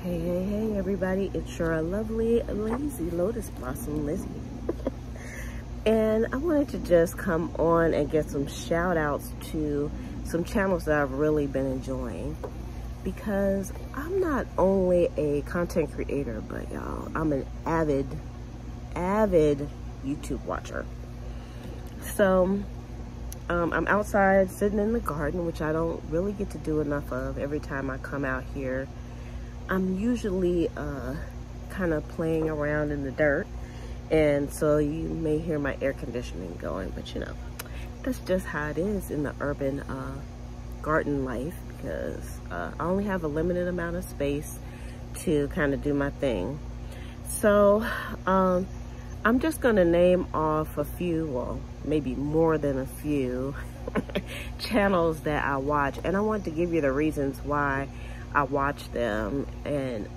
Hey everybody, it's your lovely lazy lotus blossom Lizzie. And I wanted to just come on and get some shout outs to some channels that I've really been enjoying, because I'm not only a content creator, but y'all, I'm an avid YouTube watcher. So I'm outside sitting in the garden, which I don't really get to do enough of. Every time I come out here, I'm usually kind of playing around in the dirt, and so you may hear my air conditioning going, but you know, that's just how it is in the urban garden life, because I only have a limited amount of space to kind of do my thing. So I'm just gonna name off a few, well, maybe more than a few channels that I watch, and I want to give you the reasons why I watch them. And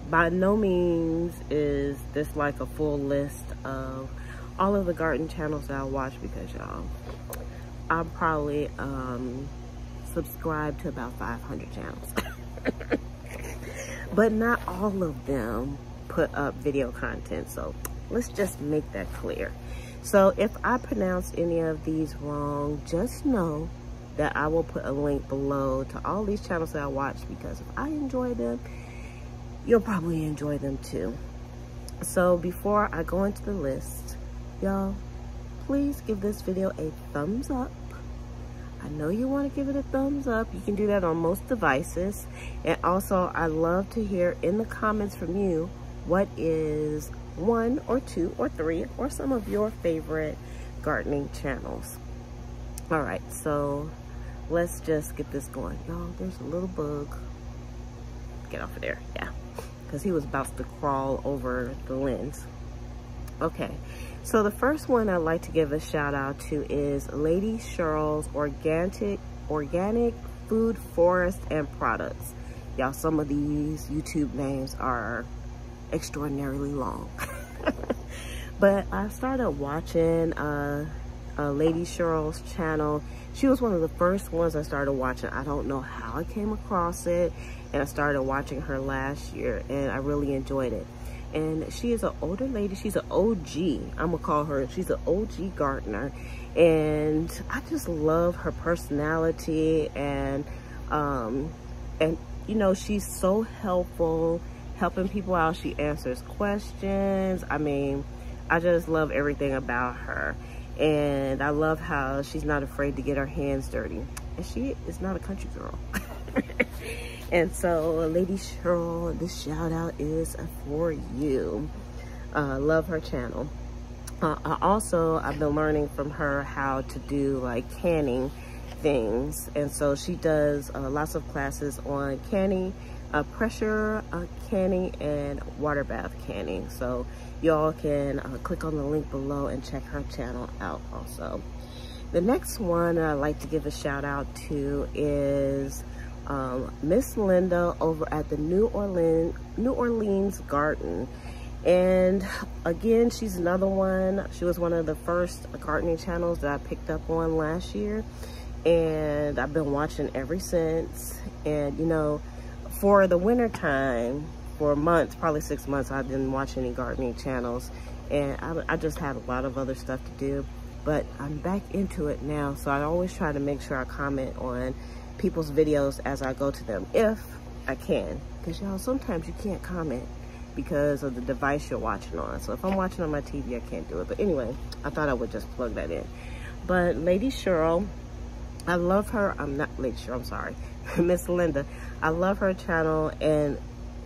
by no means is this like a full list of all of the garden channels that I watch, because y'all, I'm probably subscribed to about 500 channels. But not all of them put up video content, so let's just make that clear. So if I pronounce any of these wrong, just know that I will put a link below to all these channels that I watch, because if I enjoy them, you'll probably enjoy them too. So before I go into the list, y'all, please give this video a thumbs up. I know you want to give it a thumbs up. You can do that on most devices. And also, I love to hear in the comments from you, what is 1 or 2 or 3 or some of your favorite gardening channels. All right, so let's just get this going. Y'all, there's a little bug. Get off of there, yeah, because he was about to crawl over the lens. Okay, so the first one I'd like to give a shout out to is Lady Cheryl's organic food, forest, and products. Y'all, some of these YouTube names are extraordinarily long. But I started watching Lady Cheryl's channel. She was one of the first ones I started watching. I don't know how I came across it, and I started watching her last year, and I really enjoyed it. And she is an older lady. She's an OG. I'm gonna call her. She's an OG gardener, and I just love her personality, and you know, she's so helpful, helping people out. She answers questions. I mean, I just love everything about her. And I love how she's not afraid to get her hands dirty. And she is not a country girl. And so, Lady Cheryl, this shout out is for you. Love her channel. I've been learning from her how to do like canning things. And so she does lots of classes on canning, pressure canning, and water bath canning. So y'all can click on the link below and check her channel out also. The next one I'd like to give a shout out to is Miss Linda over at the New Orleans Garden. And again, she's another one. She was one of the first gardening channels that I picked up on last year, and I've been watching ever since. And you know, for the winter time, for months, probably 6 months, I didn't watch any gardening channels, and I just had a lot of other stuff to do. But I'm back into it now, so I always try to make sure I comment on people's videos as I go to them, if I can, because y'all, sometimes you can't comment because of the device you're watching on. So if I'm watching on my TV, I can't do it. But anyway, I thought I would just plug that in. But Lady Cheryl, I love her. I'm not Lady Cheryl, I'm sorry. Miss Linda, I love her channel, and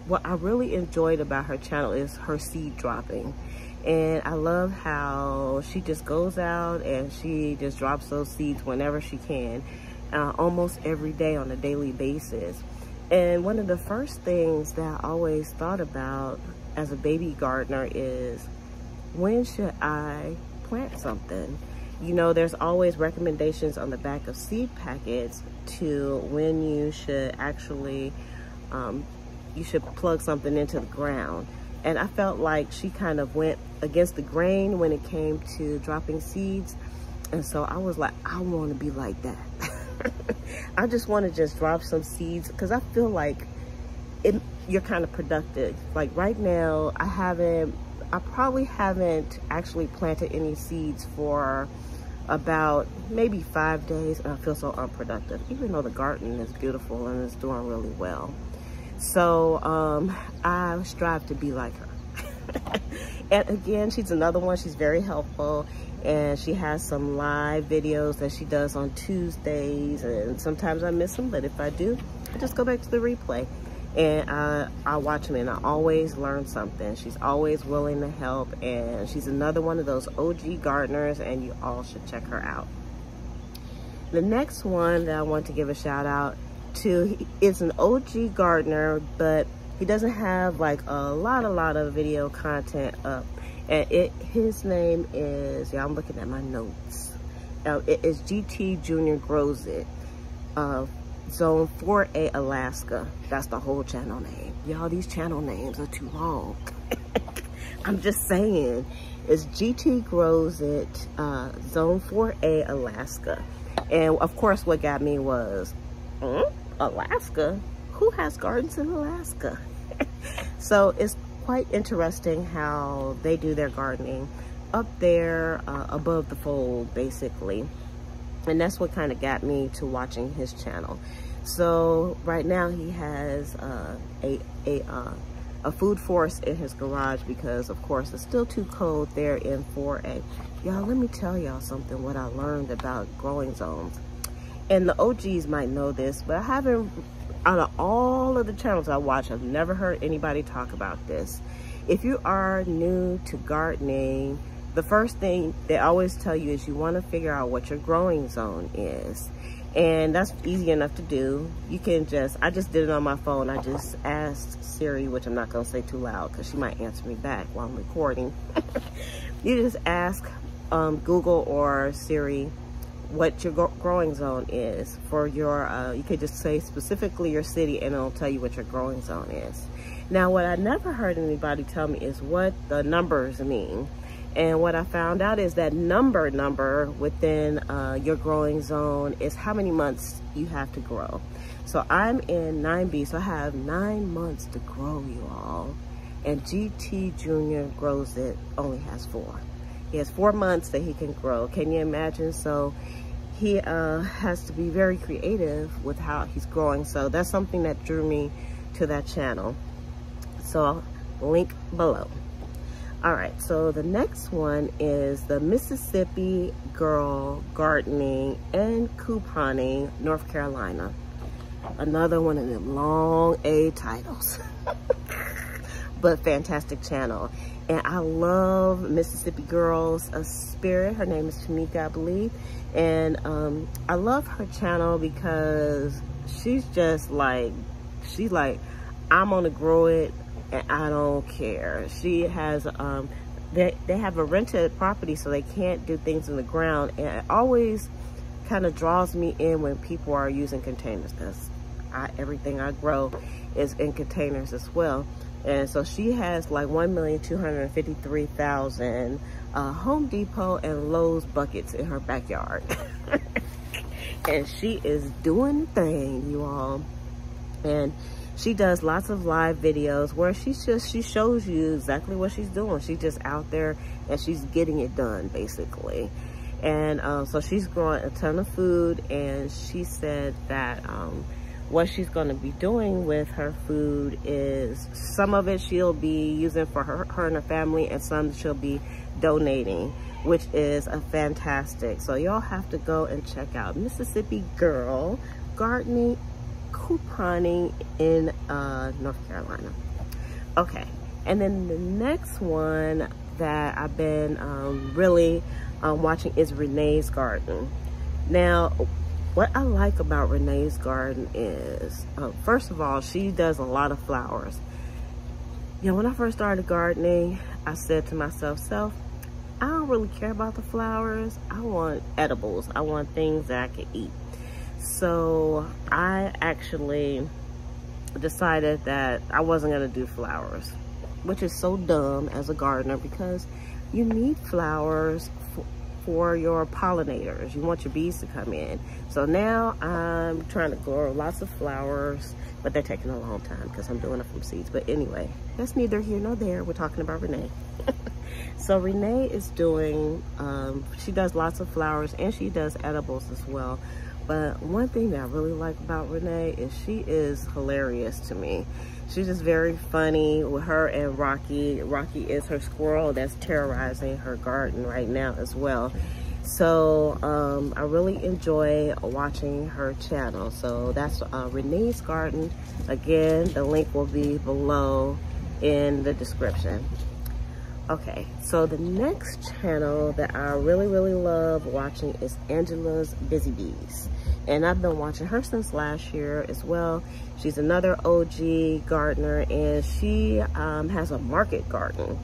what I really enjoyed about her channel is her seed dropping. And I love how she just goes out and she just drops those seeds whenever she can, almost every day on a daily basis. And one of the first things that I always thought about as a baby gardener is, when should I plant something? You know, there's always recommendations on the back of seed packets to when you should actually you should plug something into the ground. And I felt like she kind of went against the grain when it came to dropping seeds. And so I was like, I want to be like that. I just want to just drop some seeds, because I feel like you're kind of productive. Like right now, I probably haven't actually planted any seeds for about maybe 5 days, and I feel so unproductive, even though the garden is beautiful and it's doing really well. So I strive to be like her. And again, she's another one. She's very helpful, and she has some live videos that she does on Tuesdays, and sometimes I miss them, but if I do, I just go back to the replay and I watch them, and I always learn something. She's always willing to help, and she's another one of those OG gardeners, and you all should check her out. The next one that I want to give a shout out to is an OG gardener, but he doesn't have like a lot of video content up, and his name is, yeah, I'm looking at my notes. It is gtjrgrowsit, Zone 4A, Alaska. That's the whole channel name. Y'all, these channel names are too long. I'm just saying, it's gtjrgrowsit, Zone 4A, Alaska. And of course, what got me was, Alaska? Who has gardens in Alaska? So it's quite interesting how they do their gardening up there above the fold, basically. And that's what kind of got me to watching his channel. So right now he has a food forest in his garage because, of course, it's still too cold there in 4A. Y'all, let me tell y'all something, what I learned about growing zones. And the OGs might know this, but I haven't, out of all of the channels I watch, I've never heard anybody talk about this. If you are new to gardening, the first thing they always tell you is you want to figure out what your growing zone is. And that's easy enough to do. You can I just did it on my phone. I just asked Siri, which I'm not going to say too loud because she might answer me back while I'm recording. You just ask Google or Siri what your growing zone is for your, you could just say specifically your city, and it'll tell you what your growing zone is. Now, what I never heard anybody tell me is what the numbers mean. And what I found out is that number within your growing zone is how many months you have to grow. So I'm in 9B, so I have 9 months to grow, you all. And gtjrgrowsit only has 4. He has 4 months that he can grow. Can you imagine? So he has to be very creative with how he's growing. So that's something that drew me to that channel. So I'll link below. All right, so the next one is the Mississippi Girl Gardening and Couponing, North Carolina. Another one of them long A titles, but fantastic channel. And I love Mississippi Girl's spirit. Her name is Tamika, I believe. And I love her channel because she's just like, I'm gonna grow it and I don't care. She has, they have a rented property, so they can't do things in the ground. And it always kind of draws me in when people are using containers, because everything I grow is in containers as well. And so she has like 1,253,000 Home Depot and Lowe's buckets in her backyard. And she is doing the thing, you all. And she does lots of live videos where she shows you exactly what she's doing. She's just out there and she's getting it done, basically. And so she's growing a ton of food, and she said that what she's going to be doing with her food is some of it she'll be using for her and her family, and some she'll be donating, which is a fantastic. So y'all have to go and check out Mississippi Girl Gardening, Couponing in North Carolina. Okay, and then the next one that I've been really watching is Renee's garden. Now, what I like about Renee's garden is, first of all, she does a lot of flowers. You know, when I first started gardening, I said to myself, I don't really care about the flowers. I want edibles. I want things that I can eat. So I actually decided that I wasn't gonna do flowers, which is so dumb as a gardener, because you need flowers for your pollinators. You want your bees to come in. So now I'm trying to grow lots of flowers, but they're taking a long time because I'm doing it from seeds. But anyway, that's neither here nor there. We're talking about Renee. So Renee is doing, she does lots of flowers and she does edibles as well. But one thing that I really like about Renee is she is hilarious to me. She's just very funny with her and Rocky. Rocky is her squirrel that's terrorizing her garden right now as well. So I really enjoy watching her channel. So that's Renee's garden. Again, the link will be below in the description. Okay, so the next channel that I really love watching is Angela's Busy Bees. And I've been watching her since last year as well. She's another OG gardener, and she has a market garden.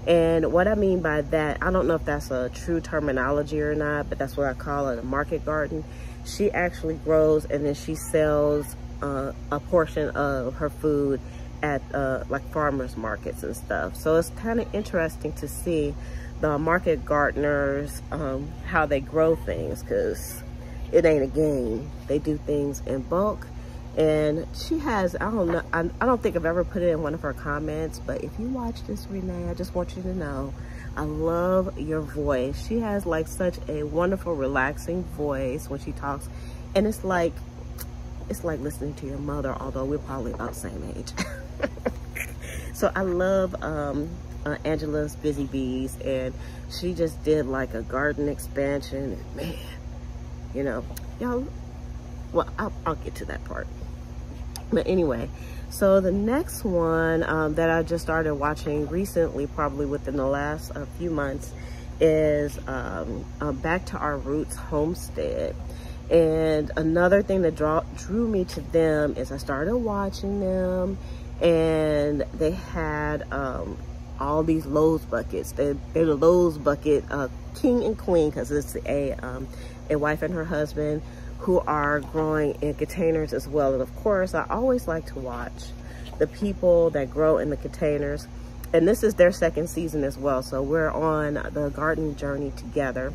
And what I mean by that, I don't know if that's a true terminology or not, but that's what I call it, a market garden. She actually grows and then she sells a portion of her food at like farmers markets and stuff. So it's kind of interesting to see the market gardeners, how they grow things, because it ain't a game. They do things in bulk. And she has, I don't know, I don't think I've ever put it in one of her comments, but if you watch this, Renee, I just want you to know, I love your voice. She has like such a wonderful, relaxing voice when she talks. And it's like listening to your mother, although we're probably about the same age. So I love Angela's Busy Bees, and she just did like a garden expansion, and man, you know, y'all, well, I'll get to that part. But anyway, so the next one that I just started watching recently, probably within the last few months, is Back to Our Roots Homestead. And another thing that drew me to them is I started watching them, and they had all these Lowe's buckets. They're the Lowe's bucket king and queen, because it's a wife and her husband who are growing in containers as well. And of course, I always like to watch the people that grow in the containers. And this is their second season as well. So we're on the garden journey together.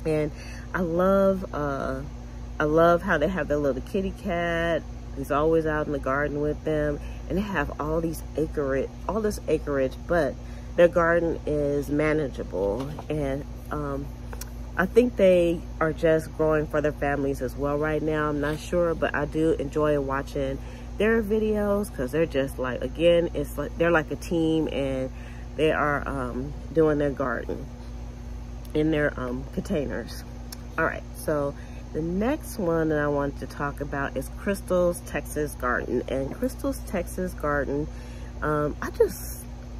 And I love how they have their little kitty cat. He's always out in the garden with them. And they have all this acreage, but their garden is manageable. And I think they are just growing for their families as well right now. I'm not sure, but I do enjoy watching their videos, because they're just like, again, it's like they're like a team, and they are doing their garden in their containers. All right, so the next one that I wanted to talk about is Krystal's Texas Garden. And Krystal's Texas Garden,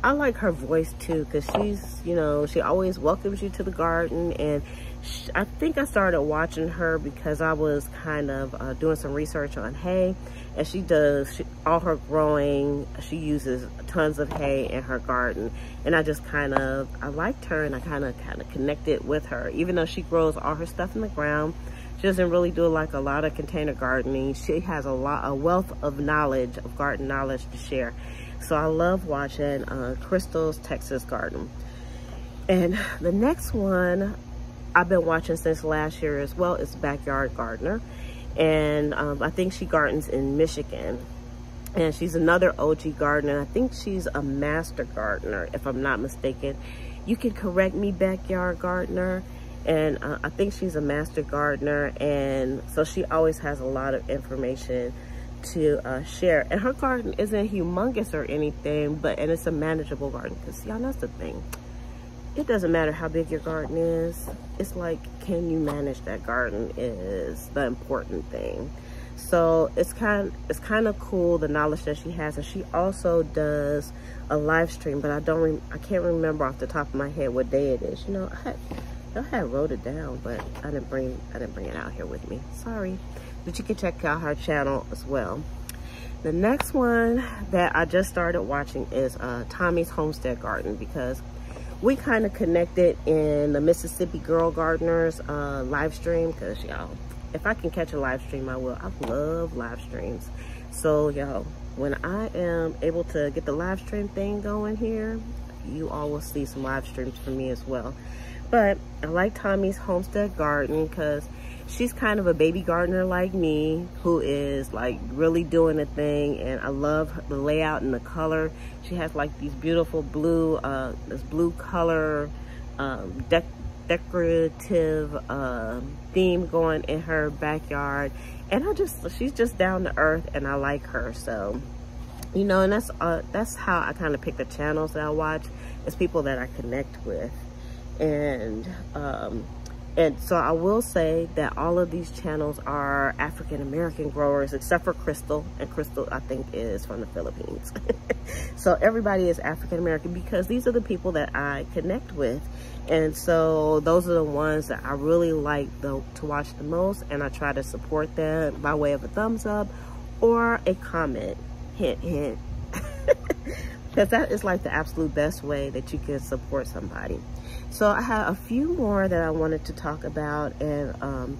I like her voice too, because she's, you know, she always welcomes you to the garden. And I think I started watching her because I was kind of doing some research on hay, and she does all her growing. She uses tons of hay in her garden, and I just I liked her, and I kind of connected with her. Even though she grows all her stuff in the ground, she doesn't really do like a lot of container gardening. She has a wealth of knowledge, of garden knowledge to share. So I love watching Krystal's Texas Garden. And the next one I've been watching since last year as well is Backyard Gardener. And I think she gardens in Michigan. And she's another OG gardener. I think she's a master gardener, if I'm not mistaken. You can correct me, Backyard Gardener. And I think she's a master gardener. And so she always has a lot of information to share. And her garden isn't humongous or anything, and it's a manageable garden, because y'all know that's the thing. It doesn't matter how big your garden is. It's like, can you manage that garden is the important thing. So it's kind of cool, the knowledge that she has. And she also does a live stream, but I can't remember off the top of my head what day it is. You know, I had wrote it down, but I didn't bring it out here with me. Sorry. But you can check out her channel as well. The next one that I just started watching is Tommy's Homestead Garden, because we kind of connected in the Mississippi Girl Gardeners live stream, because y'all, if I can catch a live stream, I will. I love live streams. So y'all, when I am able to get the live stream thing going here, you all will see some live streams from me as well. But I like Tommy's Homestead Garden because she's kind of a baby gardener like me, who is like really doing a thing, and I love the layout and the color. She has like these beautiful blue, this blue color decorative theme going in her backyard, and she's just down to earth, and I like her. So, you know, and that's how I kind of pick the channels that I watch. It's people that I connect with. And so I will say that all of these channels are African-American growers, except for Krystal, and Krystal I think is from the Philippines. So everybody is African-American because these are the people that I connect with. And so those are the ones that I really like to watch the most, and I try to support them by way of a thumbs up or a comment. Hint, hint. Because that is like the absolute best way that you can support somebody. So I have a few more that I wanted to talk about, and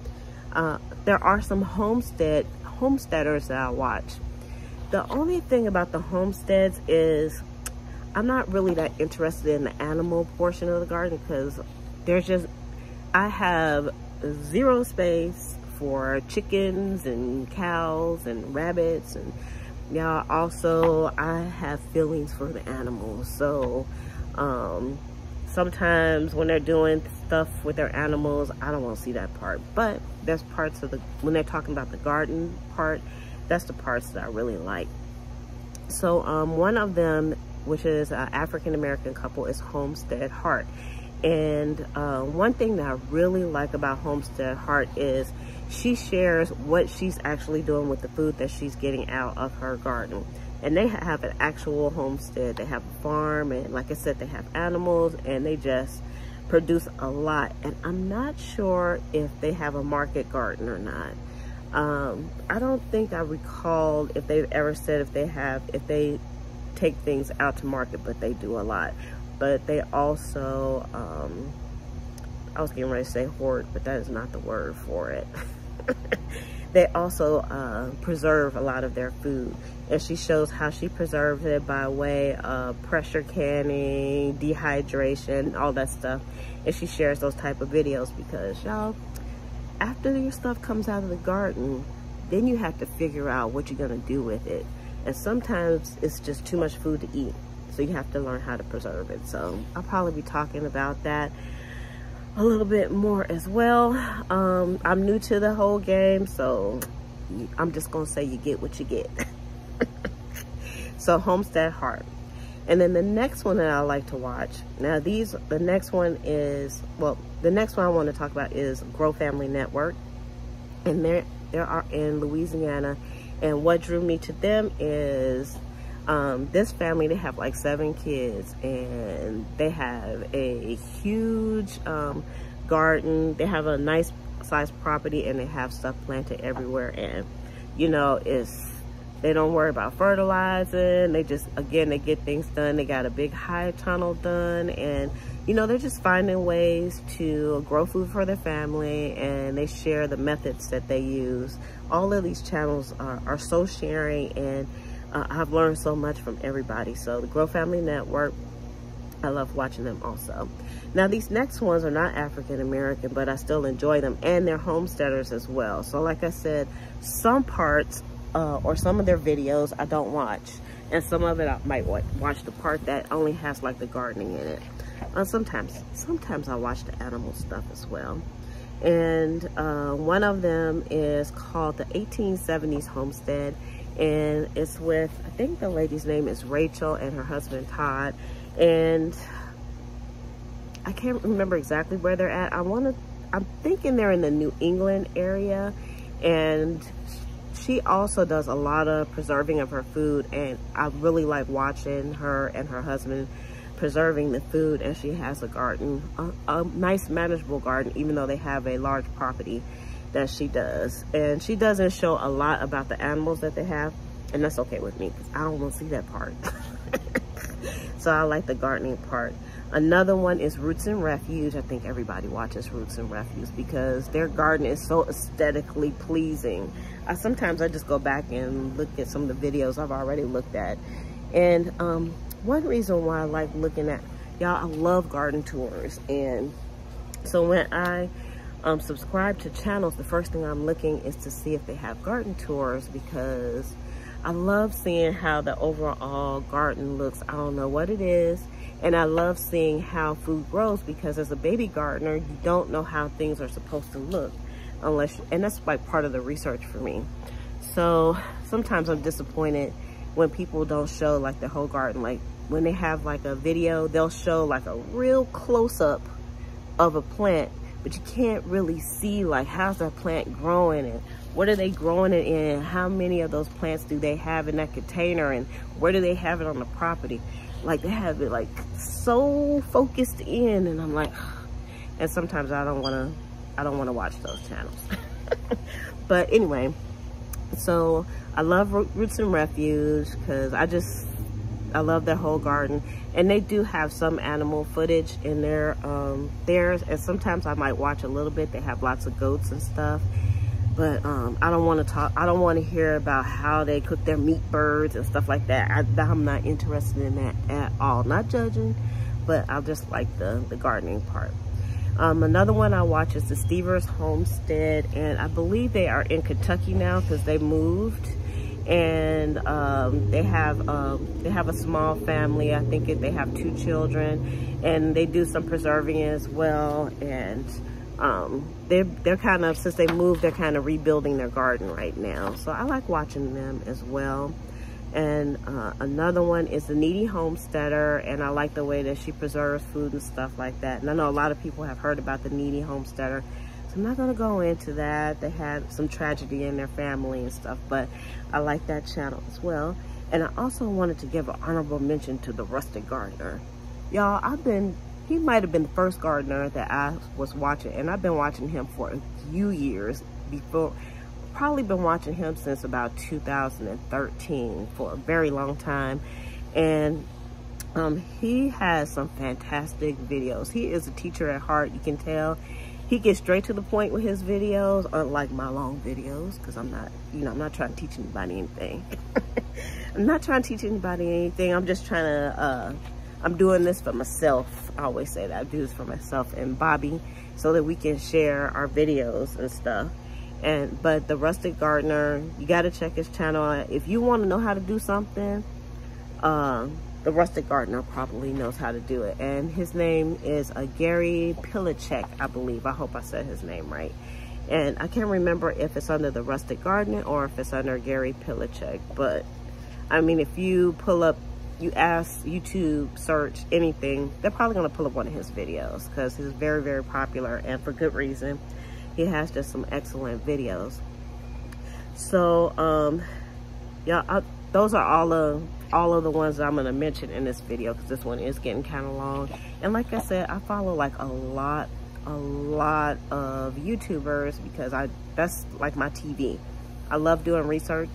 there are some homesteaders that I watch. The only thing about the homesteads is I'm not really that interested in the animal portion of the garden, because I have zero space for chickens and cows and rabbits, and yeah, also I have feelings for the animals. So sometimes when they're doing stuff with their animals, I don't want to see that part. But there's parts of when they're talking about the garden part, that's the parts that I really like. So one of them, which is an African-American couple, is Homestead Heart. And one thing that I really like about Homestead Heart is she shares what she's actually doing with the food that she's getting out of her garden. And they have an actual homestead. They have a farm, and like I said, they have animals, and they just produce a lot. And I'm not sure if they have a market garden or not. I don't think I recalled if they've ever said if they take things out to market, but they do a lot. But they also, I was getting ready to say hoard, but that is not the word for it. They also preserve a lot of their food, and she shows how she preserves it by way of pressure canning, dehydration, all that stuff. And she shares those type of videos because, y'all, after your stuff comes out of the garden, then you have to figure out what you're gonna do with it. And sometimes it's just too much food to eat, so you have to learn how to preserve it. So I'll probably be talking about that a little bit more as well. I'm new to the whole game, so I'm just gonna say you get what you get. So Homestead Heart. And then the next one that I like to watch, now the next one I want to talk about is Grow Family Network. And they are in Louisiana, and what drew me to them is this family, they have like 7 kids, and they have a huge garden. They have a nice sized property, and they have stuff planted everywhere. And you know, they don't worry about fertilizing. They just, again, they get things done. They got a big high tunnel done, and you know, they're just finding ways to grow food for their family, and they share the methods that they use. All of these channels are so sharing, and I've learned so much from everybody. So the Grow Family Network, I love watching them also. Now these next ones are not African American, but I still enjoy them, and they're homesteaders as well. So like I said, some parts or some of their videos I don't watch, and some of it I might watch the part that only has like the gardening in it. Sometimes I watch the animal stuff as well. And one of them is called the 1870s Homestead, and it's with, I think the lady's name is Rachel and her husband Todd, and I can't remember exactly where they're at. I'm thinking they're in the New England area, and she also does a lot of preserving of her food, and I really like watching her and her husband preserving the food. And she has a garden, a nice manageable garden, even though they have a large property that she does. And she doesn't show a lot about the animals that they have, and that's okay with me because I don't want to see that part. So I like the gardening part. Another one is Roots and Refuge. I think everybody watches Roots and Refuge because their garden is so aesthetically pleasing. Sometimes I just go back and look at some of the videos I've already looked at. And one reason why I like looking at, y'all, I love garden tours. And So when I subscribe to channels, the first thing I'm looking is to see if they have garden tours, because I love seeing how the overall garden looks. I don't know what it is. And I love seeing how food grows, because as a baby gardener, you don't know how things are supposed to look unless, and that's like part of the research for me. So sometimes I'm disappointed when people don't show like the whole garden. Like when they have like a video, they'll show like a real close-up of a plant, but you can't really see like how's that plant growing and what are they growing it in, how many of those plants do they have in that container, and where do they have it on the property. Like they have it like so focused in, and I'm like, and sometimes I don't want to watch those channels. But anyway, so I love Roots and Refuge because I love their whole garden. And they do have some animal footage in their theirs, and sometimes I might watch a little bit. They have lots of goats and stuff, but I don't want to hear about how they cook their meat birds and stuff like that. I'm not interested in that at all. Not judging, but I just like the gardening part. Another one I watch is the Stivers Homestead, and I believe they are in Kentucky now because they moved. And they have a small family. I think they have 2 children, and they do some preserving as well. And they're kind of, since they moved, they're kind of rebuilding their garden right now. So I like watching them as well. And another one is the Kneady Homesteader, and I like the way that she preserves food and stuff like that. And I know a lot of people have heard about the Kneady Homesteader, so I'm not going to go into that. They had some tragedy in their family and stuff, but I like that channel as well. And I also wanted to give an honorable mention to the Rustic Gardener. Y'all, he might have been the first gardener that I was watching, and I've been watching him for a few years before. Probably been watching him since about 2013, for a very long time. And he has some fantastic videos. He is a teacher at heart, you can tell. He gets straight to the point with his videos, unlike my long videos, because I'm not trying to teach anybody anything. I'm not trying to teach anybody anything. I'm just trying to, I'm doing this for myself. I always say that I do this for myself and Bobby, so that we can share our videos and stuff. But the Rustic Gardener, you got to check his channel. If you want to know how to do something, the Rustic Gardener probably knows how to do it. And his name is Gary Pilarchik, I believe. I hope I said his name right. And I can't remember if it's under the Rustic Gardener or if it's under Gary Pilarchik. But I mean, if you pull up, you ask YouTube, search anything, they're probably going to pull up one of his videos, because he's very, very popular, and for good reason. He has just some excellent videos. So yeah, those are all of the ones that I'm going to mention in this video, because this one is getting kind of long. And like I said, I follow like a lot of YouTubers, because that's like my TV. I love doing research,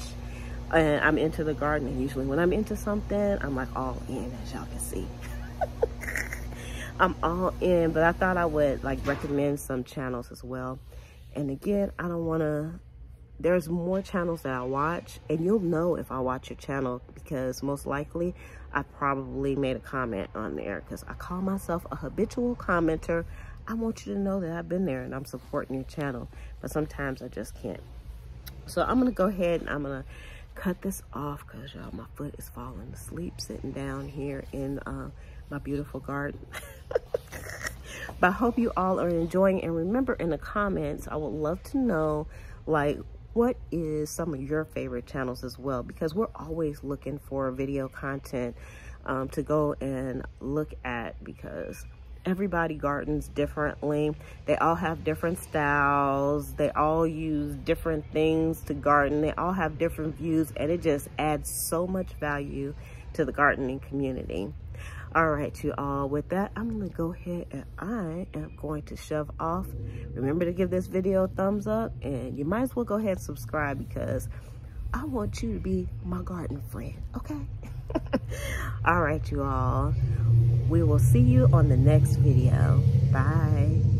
and I'm into the gardening. Usually when I'm into something, I'm like all in, as y'all can see. I'm all in, but I thought I would like recommend some channels as well. And again, I don't want to, there's more channels that I watch, and you'll know if I watch your channel, because most likely I probably made a comment on there, because I call myself a habitual commenter. I want you to know that I've been there and I'm supporting your channel, but sometimes I just can't. So I'm going to go ahead and I'm going to cut this off, because y'all, my foot is falling asleep sitting down here in my beautiful garden. But I hope you all are enjoying, and remember, in the comments, I would love to know, like, what is some of your favorite channels as well, because we're always looking for video content to go and look at, because everybody gardens differently. They all have different styles. They all use different things to garden. They all have different views, and it just adds so much value to the gardening community. All right, you all, with that, I'm going to go ahead and I am going to shove off. Remember to give this video a thumbs up, and you might as well go ahead and subscribe, because I want you to be my garden friend, okay? All right, you all. We will see you on the next video. Bye.